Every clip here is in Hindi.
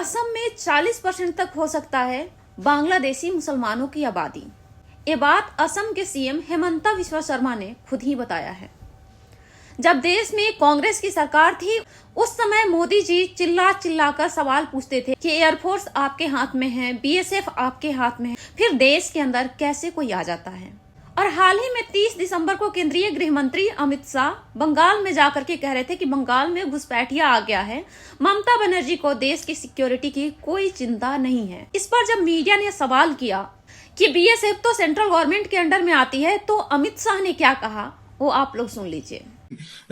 असम में 40% तक हो सकता है बांग्लादेशी मुसलमानों की आबादी। ये बात असम के सीएम हेमंता बिस्वा शर्मा ने खुद ही बताया है। जब देश में कांग्रेस की सरकार थी उस समय मोदी जी चिल्ला चिल्ला कर सवाल पूछते थे कि एयरफोर्स आपके हाथ में है, बीएसएफ आपके हाथ में है, फिर देश के अंदर कैसे कोई आ जाता है। और हाल ही में 30 दिसंबर को केंद्रीय गृह मंत्री अमित शाह बंगाल में जाकर के कह रहे थे कि बंगाल में घुसपैठिया आ गया है, ममता बनर्जी को देश की सिक्योरिटी की कोई चिंता नहीं है। इस पर जब मीडिया ने सवाल किया कि बीएसएफ तो सेंट्रल गवर्नमेंट के अंडर में आती है, तो अमित शाह ने क्या कहा वो आप लोग सुन लीजिए।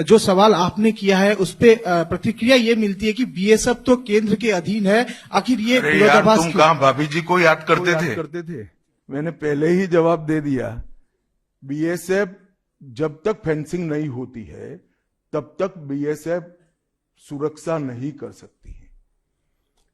जो सवाल आपने किया है उस पे प्रतिक्रिया ये मिलती है कि बीएसएफ तो केंद्र के अधीन है, आखिर ये विरोधाभास तुम कहाँ भाभी जी को याद करते थे? मैंने पहले ही जवाब दे दिया। बीएसएफ जब तक फेंसिंग नहीं होती है तब तक बीएसएफ सुरक्षा नहीं कर सकती है।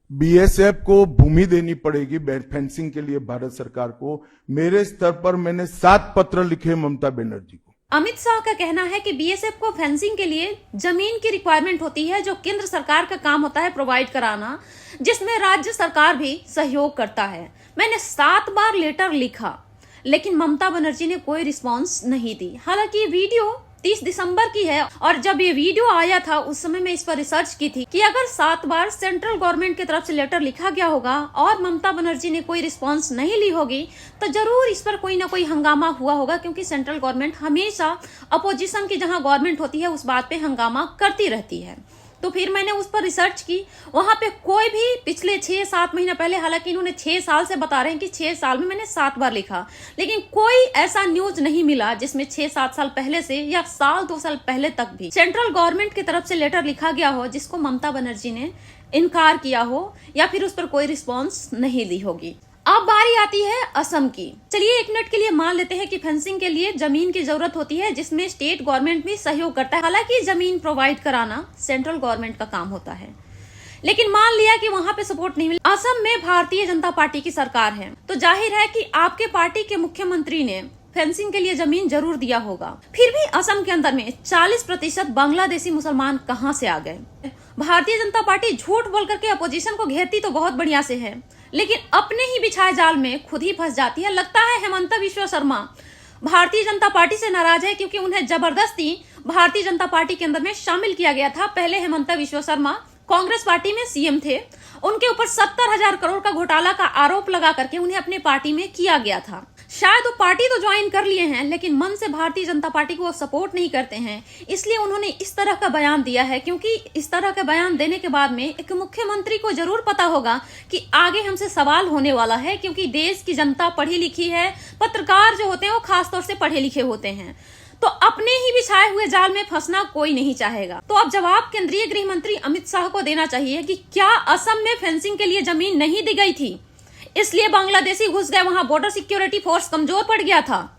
बीएसएफ को भूमि देनी पड़ेगी फेंसिंग के लिए भारत सरकार को। मेरे स्तर पर मैंने 7 पत्र लिखे ममता बनर्जी को। अमित शाह का कहना है कि बीएसएफ को फेंसिंग के लिए जमीन की रिक्वायरमेंट होती है, जो केंद्र सरकार का काम होता है प्रोवाइड कराना, जिसमें राज्य सरकार भी सहयोग करता है। मैंने 7 बार लेटर लिखा लेकिन ममता बनर्जी ने कोई रिस्पांस नहीं दी। हालांकि वीडियो 30 दिसंबर की है और जब ये वीडियो आया था उस समय मैं इस पर रिसर्च की थी कि अगर 7 बार सेंट्रल गवर्नमेंट की तरफ से लेटर लिखा गया होगा और ममता बनर्जी ने कोई रिस्पांस नहीं ली होगी तो जरूर इस पर कोई ना कोई हंगामा हुआ होगा, क्योंकि सेंट्रल गवर्नमेंट हमेशा अपोजिशन की जहां गवर्नमेंट होती है उस बात पे हंगामा करती रहती है। तो फिर मैंने उस पर रिसर्च की, वहां पे कोई भी पिछले 6-7 महीने पहले, हालांकि इन्होंने 6 साल से बता रहे हैं कि 6 साल में मैंने 7 बार लिखा, लेकिन कोई ऐसा न्यूज नहीं मिला जिसमें 6-7 साल पहले से या साल 2 साल पहले तक भी सेंट्रल गवर्नमेंट की तरफ से लेटर लिखा गया हो जिसको ममता बनर्जी ने इनकार किया हो या फिर उस पर कोई रिस्पॉन्स नहीं दी होगी। अब बारी आती है असम की। चलिए 1 मिनट के लिए मान लेते हैं कि फेंसिंग के लिए जमीन की जरूरत होती है जिसमें स्टेट गवर्नमेंट भी सहयोग करता है। हालांकि जमीन प्रोवाइड कराना सेंट्रल गवर्नमेंट का काम होता है, लेकिन मान लिया कि वहां पे सपोर्ट नहीं मिला। असम में भारतीय जनता पार्टी की सरकार है तो जाहिर है कि आपके पार्टी के मुख्यमंत्री ने फेंसिंग के लिए जमीन जरूर दिया होगा। फिर भी असम के अंदर में 40% बांग्लादेशी मुसलमान कहां से आ गए? भारतीय जनता पार्टी झूठ बोल करके अपोजिशन को घेरती तो बहुत बढ़िया से है, लेकिन अपने ही बिछाए जाल में खुद ही फंस जाती है। लगता है हेमंता बिस्वा शर्मा भारतीय जनता पार्टी से नाराज है क्योंकि उन्हें जबरदस्ती भारतीय जनता पार्टी के अंदर में शामिल किया गया था। पहले हेमंता बिस्वा शर्मा कांग्रेस पार्टी में सीएम थे, उनके ऊपर 70,000 करोड़ का घोटाला का आरोप लगा करके उन्हें अपनी पार्टी में किया गया था। शायद वो पार्टी तो ज्वाइन कर लिए हैं लेकिन मन से भारतीय जनता पार्टी को वो सपोर्ट नहीं करते हैं, इसलिए उन्होंने इस तरह का बयान दिया है। क्योंकि इस तरह का बयान देने के बाद में एक मुख्यमंत्री को जरूर पता होगा कि आगे हमसे सवाल होने वाला है, क्योंकि देश की जनता पढ़ी लिखी है, पत्रकार जो होते हैं वो खासतौर से पढ़े लिखे होते हैं, तो अपने ही बिछाए हुए जाल में फंसना कोई नहीं चाहेगा। तो अब जवाब केंद्रीय गृह मंत्री अमित शाह को देना चाहिए कि क्या असम में फेंसिंग के लिए जमीन नहीं दी गई थी, इसलिए बांग्लादेशी घुस गए, वहां बॉर्डर सिक्योरिटी फोर्स कमजोर पड़ गया था?